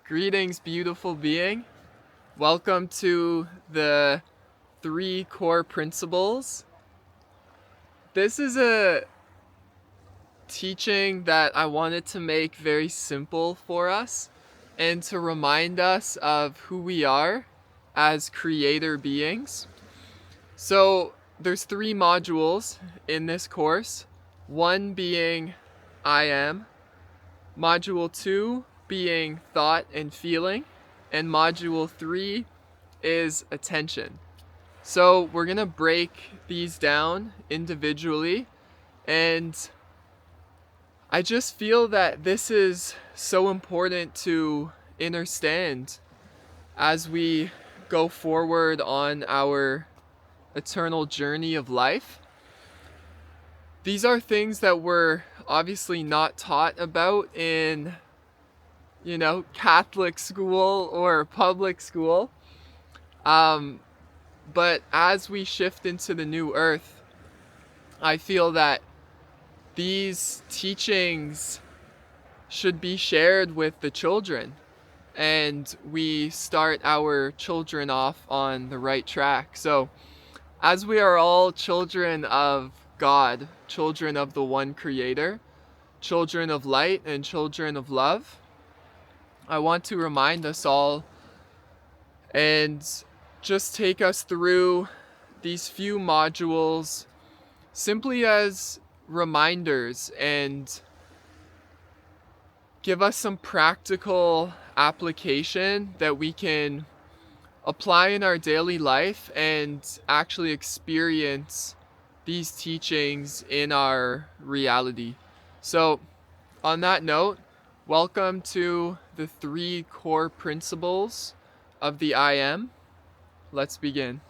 Greetings, beautiful being. Welcome to the 3 core principles. This is a teaching that I wanted to make very simple for us and to remind us of who we are as creator beings. So there's 3 modules in this course, one being I am, module 2 being thought and feeling, and module 3 is attention. So we're gonna break these down individually, and I just feel that this is so important to understand as we go forward on our eternal journey of life. These are things that we're obviously not taught about in Catholic school or public school. But as we shift into the new earth, I feel that these teachings should be shared with the children, and we start our children off on the right track. So, as we are all children of God, children of the one Creator, children of light, and children of love, I want to remind us all and just take us through these few modules simply as reminders and give us some practical application that we can apply in our daily life and actually experience these teachings in our reality. So, on that note, welcome to the 3 core principles of the I Am. Let's begin.